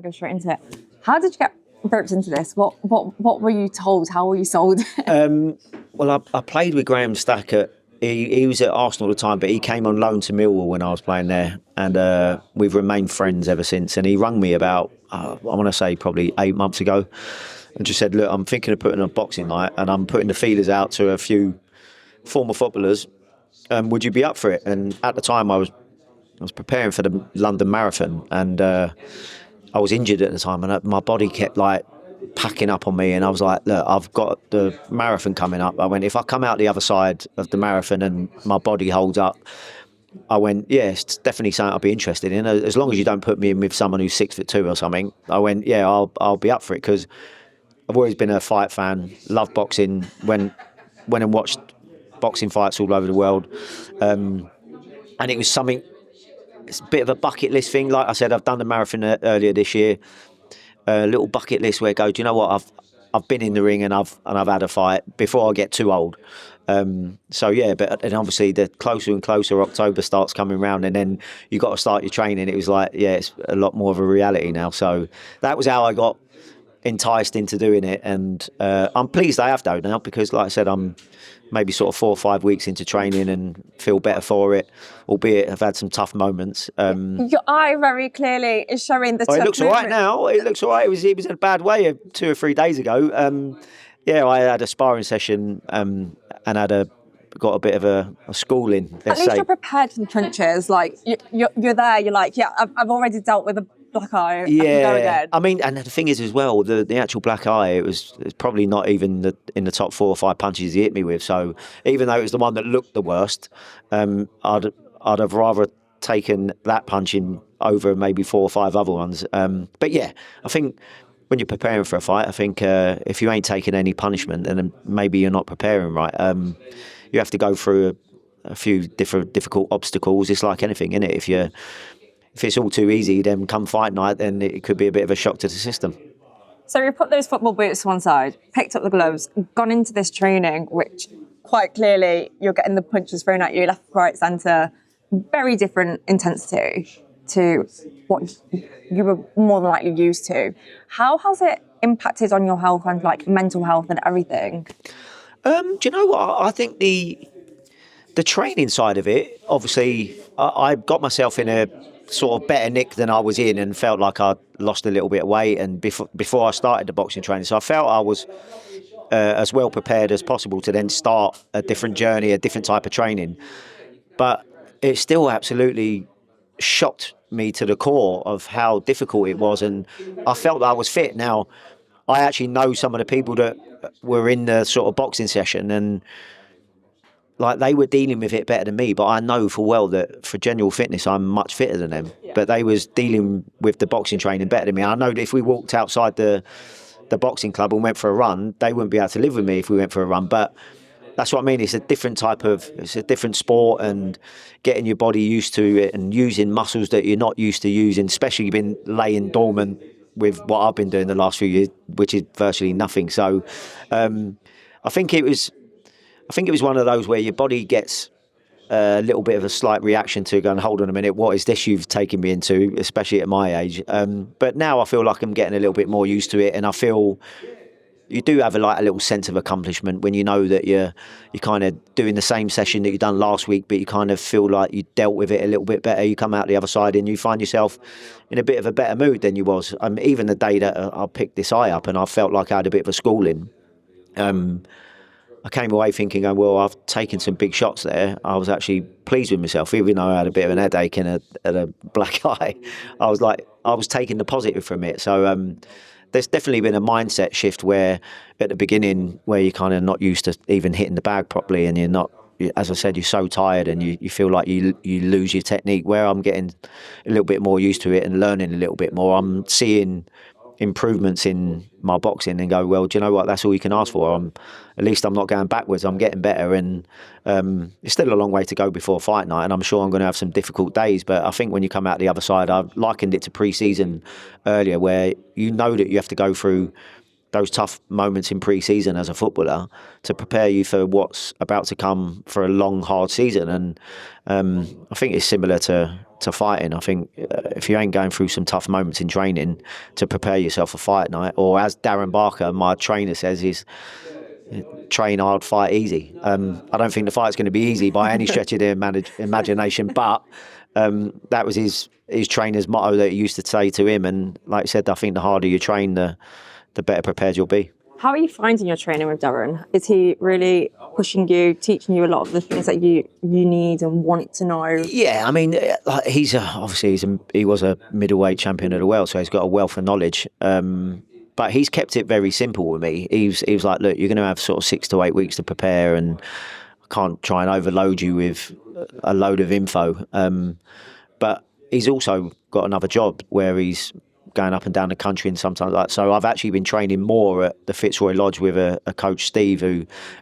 going to go straight into it. How did you get roped into this? What were you told? How were you sold? Well, I played with Graham Stackett. He was at Arsenal at the time, but he came on loan to Millwall when I was playing there, and we've remained friends ever since. And he rang me about, I want to say probably 8 months ago, and just said, look, I'm thinking of putting on a boxing night, and I'm putting the feelers out to a few former footballers. Would you be up for it? And at the time, I was preparing for the London Marathon, and I was injured at the time, and my body kept like packing up on me, and I was like, look, I've got the marathon coming up. I went, if I come out the other side of the marathon and my body holds up, I went, yeah, it's definitely something I'd be interested in, as long as you don't put me in with someone who's 6'2" or something. I went, yeah, I'll be up for it, because I've always been a fight fan, love boxing, went and watched boxing fights all over the world, and it was something, it's a bit of a bucket list thing. Like I said, I've done the marathon earlier this year. A little bucket list where I go, do you know what? I've been in the ring and I've had a fight before I get too old. So yeah, but and obviously the closer and closer October starts coming round, and then you got to start your training. It was like, yeah, it's a lot more of a reality now. So that was how I got enticed into doing it, and I'm pleased I have though now, because like I said, I'm maybe sort of 4 or 5 weeks into training and feel better for it, albeit I've had some tough moments. Your eye very clearly is showing the. It looks all right now. It looks all right. It was in a bad way 2 or 3 days ago. Yeah, I had a sparring session and got a bit of a schooling. At least you're prepared for the trenches. Like you're there. You're like, yeah, I've already dealt with a black eye. Yeah, I can go again. I mean, and the thing is as well, the actual black eye, it's probably not even in the top 4 or 5 punches he hit me with. So even though it was the one that looked the worst, I'd have rather taken that punching over maybe 4 or 5 other ones. But yeah, I think when you're preparing for a fight, I think if you ain't taking any punishment, then maybe you're not preparing right. You have to go through a few difficult obstacles. It's like anything, isn't it? If it's all too easy, then come fight night, then it could be a bit of a shock to the system. So you put those football boots to one side, picked up the gloves, gone into this training, which quite clearly you're getting the punches thrown at you left, right, centre, very different intensity to what you were more than likely used to. How has it impacted on your health and like mental health and everything? Do you know what? I think the training side of it, obviously, I got myself in a sort of better nick than I was in, and felt like I'd lost a little bit of weight, and before I started the boxing training, so I felt I was as well prepared as possible to then start a different journey, a different type of training. But it still absolutely shocked me to the core of how difficult it was, and I felt that I was fit. Now, I actually know some of the people that were in the sort of boxing session, and like they were dealing with it better than me, but I know full well that for general fitness, I'm much fitter than them. Yeah. But they was dealing with the boxing training better than me. I know that if we walked outside the boxing club and went for a run, they wouldn't be able to live with me if we went for a run. But that's what I mean. It's a different sport, and getting your body used to it and using muscles that you're not used to using, especially you've been laying dormant with what I've been doing the last few years, which is virtually nothing. So I think it was one of those where your body gets a little bit of a slight reaction to going, hold on a minute, what is this you've taken me into, especially at my age? But now I feel like I'm getting a little bit more used to it, and I feel you do have a little sense of accomplishment when you know that you're kind of doing the same session that you done last week, but you kind of feel like you dealt with it a little bit better. You come out the other side and you find yourself in a bit of a better mood than you was. Even the day that I picked this eye up and I felt like I had a bit of a schooling, I came away thinking, oh, well, I've taken some big shots there. I was actually pleased with myself, even though I had a bit of an headache and a black eye. I was taking the positive from it. So there's definitely been a mindset shift where at the beginning where you're kind of not used to even hitting the bag properly, and you're not, as I said, you're so tired and you feel like you lose your technique. Where I'm getting a little bit more used to it and learning a little bit more, I'm seeing improvements in my boxing and go, well, do you know what, that's all you can ask for. At least I'm not going backwards, I'm getting better, and it's still a long way to go before fight night, and I'm sure I'm going to have some difficult days, but I think when you come out the other side, I've likened it to pre-season earlier, where you know that you have to go through those tough moments in pre-season as a footballer to prepare you for what's about to come for a long, hard season. And I think it's similar to fighting. I think if you ain't going through some tough moments in training to prepare yourself for fight night, or as Darren Barker, my trainer, says, is train hard, fight easy. I don't think the fight's going to be easy by any stretch of the imagination, but that was his trainer's motto that he used to say to him. And like I said, I think the harder you train, the better prepared you'll be. How are you finding your training with Darren? Is he really pushing you, teaching you a lot of the things that you need and want to know? Yeah, I mean, he was a middleweight champion of the world, so he's got a wealth of knowledge. But he's kept it very simple with me. He was like, look, you're going to have sort of 6 to 8 weeks to prepare, and I can't try and overload you with a load of info. But he's also got another job where he's going up and down the country, and sometimes so I've actually been training more at the Fitzroy Lodge with a coach, Steve,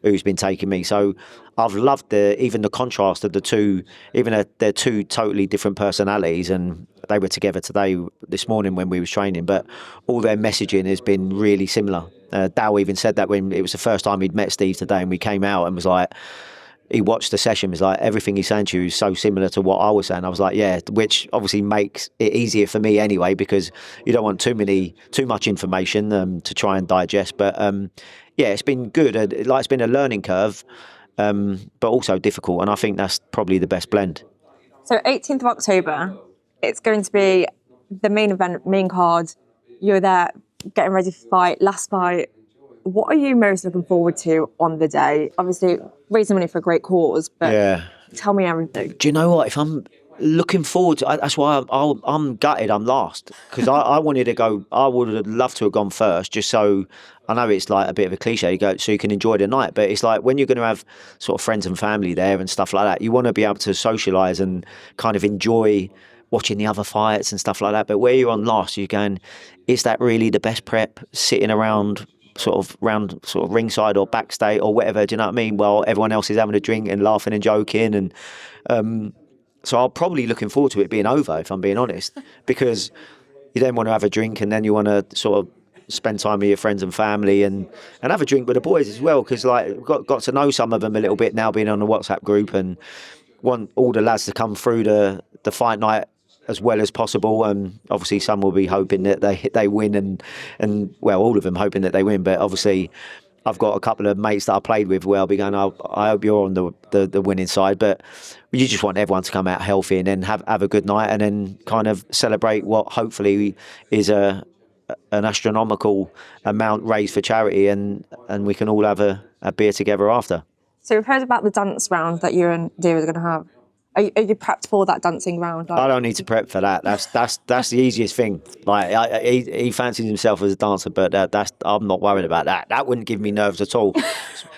who's been taking me. So I've loved even the contrast of the two, even they're two totally different personalities, and they were together this morning when we was training, but all their messaging has been really similar. Dow even said that when it was the first time he'd met Steve today, and we came out and was like, he watched the session, was like, everything he's saying to you is so similar to what I was saying. I was like, yeah, which obviously makes it easier for me anyway, because you don't want too much information to try and digest. But yeah, it's been good. It's been a learning curve, but also difficult. And I think that's probably the best blend. So 18th of October, it's going to be the main event, main card. You're there getting ready to fight, last fight. What are you most looking forward to on the day? Obviously, raising money for a great cause, but tell me everything. Do you know what? If I'm looking forward to, that's why I'm gutted I'm last, because I wanted to go. I would have loved to have gone first, just so I know it's like a bit of a cliche. You go so you can enjoy the night, but it's like when you're going to have sort of friends and family there and stuff like that, you want to be able to socialise and kind of enjoy watching the other fights and stuff like that. But where you're on last, you're going, is that really the best prep? Sitting around sort of ringside or backstage or whatever, do you know what I mean? Well, everyone else is having a drink and laughing and joking, and so I'm probably looking forward to it being over, if I'm being honest, because you then want to have a drink, and then you want to sort of spend time with your friends and family and have a drink with the boys as well, because like got to know some of them a little bit now, being on the WhatsApp group, and want all the lads to come through the fight night as well as possible. And obviously some will be hoping that they win, and well, all of them hoping that they win. But obviously I've got a couple of mates that I played with where I'll be going, I hope you're on the winning side. But you just want everyone to come out healthy and then have a good night, and then kind of celebrate what hopefully is an astronomical amount raised for charity, and we can all have a beer together after. So we've heard about the dance round that you and Davies are going to have. Are you prepped for that dancing round? I don't need to prep for that. That's the easiest thing. Like he fancies himself as a dancer, but I'm not worried about that. That wouldn't give me nerves at all,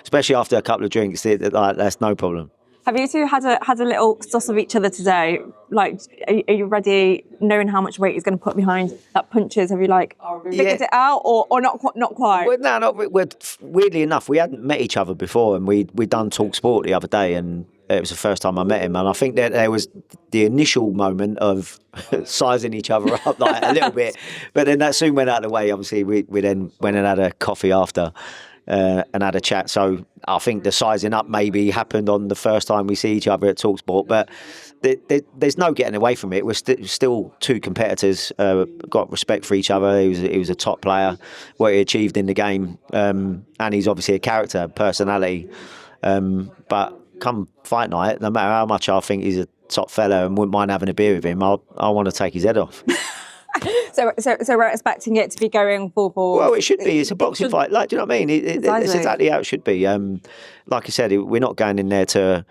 especially after a couple of drinks. That's no problem. Have you two had a little suss of each other today? Like, are you ready, knowing how much weight he's going to put behind that punches? Have you figured it out, or not quite? Well, no, weirdly enough, we hadn't met each other before, and we'd done Talk Sport the other day, and it was the first time I met him, and I think that there was the initial moment of sizing each other up like a little bit, but then that soon went out of the way. Obviously, we then went and had a coffee after. And had a chat. So I think the sizing up maybe happened on the first time we see each other at TalkSport, but there's no getting away from it. We're still two competitors, got respect for each other. He was a top player, what he achieved in the game, and he's obviously a character, personality. But come fight night, no matter how much I think he's a top fella and wouldn't mind having a beer with him, I want to take his head off. So we're expecting it to be going full ball. Well, it should be. It's a boxing fight. Like, do you know what I mean? It's exactly how it should be. Like I said, we're not going in there to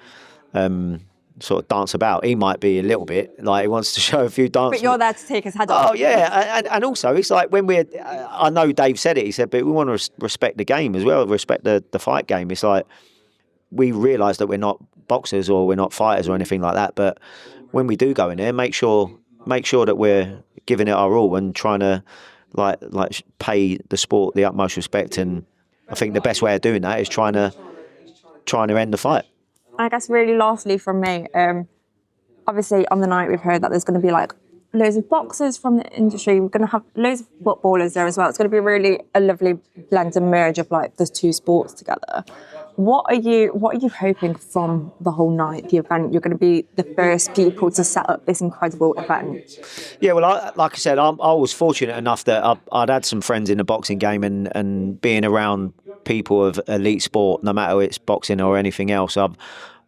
sort of dance about. He might be a little bit like he wants to show a few dances. But you're there to take his head off. Oh yeah, and also it's like when we're. I know Dave said it. He said, but we want to respect the game as well. Respect the fight game. It's like we realise that we're not boxers or we're not fighters or anything like that. But when we do go in there, make sure that we're giving it our all and trying to like pay the sport the utmost respect. And I think the best way of doing that is trying to end the fight. I guess really lastly from me, obviously on the night we've heard that there's going to be like loads of boxers from the industry. We're going to have loads of footballers there as well. It's going to be really a lovely blend and merge of like the two sports together. What are you hoping from the whole night, the event? You're going to be the first people to set up this incredible event. Yeah, well, like I said, I was fortunate enough that I'd had some friends in the boxing game, and being around people of elite sport, no matter it's boxing or anything else,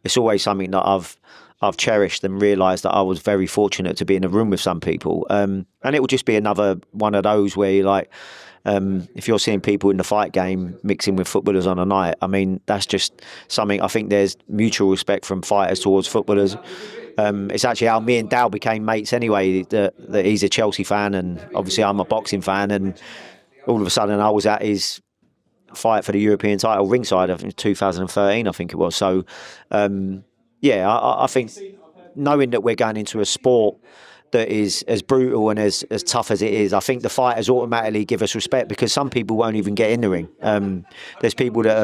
it's always something that I've cherished and realised that I was very fortunate to be in a room with some people. And it will just be another one of those where you're like, if you're seeing people in the fight game mixing with footballers on a night, I mean, that's just something. I think there's mutual respect from fighters towards footballers. It's actually how me and Dal became mates anyway, that he's a Chelsea fan and obviously I'm a boxing fan, and all of a sudden I was at his fight for the European title ringside in 2013, I think it was. So, I think knowing that we're going into a sport that is as brutal and as tough as it is, I think the fighters automatically give us respect, because some people won't even get in the ring. There's people that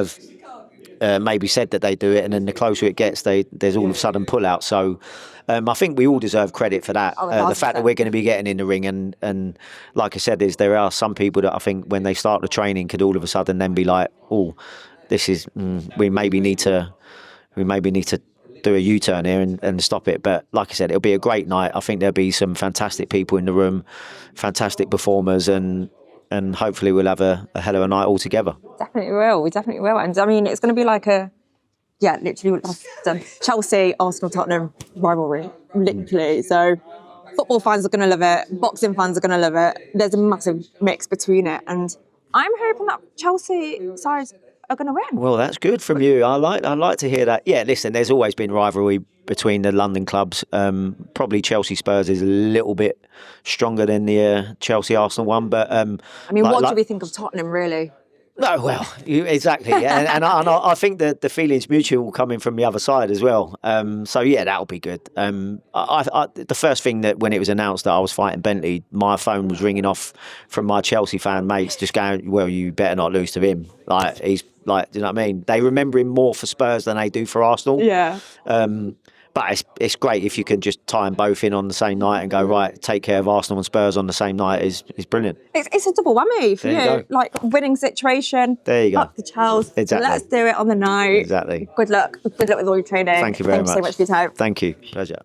have maybe said that they do it, and then the closer it gets, there's all of a sudden pull-out. So I think we all deserve credit for that. The fact that we're going to be getting in the ring, and like I said, there are some people that I think when they start the training could all of a sudden then be like, oh, this is we maybe need to do a U-turn here and stop it. But like I said, it'll be a great night. I think there'll be some fantastic people in the room, fantastic performers, and hopefully we'll have a hell of a night all together. Definitely will. We definitely will. And I mean, it's going to be like literally Chelsea, Arsenal, Tottenham rivalry, literally. So football fans are going to love it. Boxing fans are going to love it. There's a massive mix between it. And I'm hoping that Chelsea sides are going to win. Well, that's good from you. I like to hear that. Yeah, listen, there's always been rivalry between the London clubs. Probably Chelsea Spurs is a little bit stronger than the Chelsea Arsenal one. But I mean, what do we think of Tottenham, really? No, well, exactly, and I think that the feeling's mutual coming from the other side as well. So yeah, that'll be good. The first thing that when it was announced that I was fighting Bentley, my phone was ringing off from my Chelsea fan mates, just going, "Well, you better not lose to him." Like he's like, do you know what I mean? They remember him more for Spurs than they do for Arsenal. Yeah. But it's great if you can just tie them both in on the same night and go, right, take care of Arsenal and Spurs on the same night is brilliant. It's a double whammy for you. Like winning situation. There you go. Up the Chelsea. Exactly. Let's do it on the night. Exactly. Good luck. Good luck with all your training. Thank you very much. Thank you so much for your time. Thank you. Pleasure.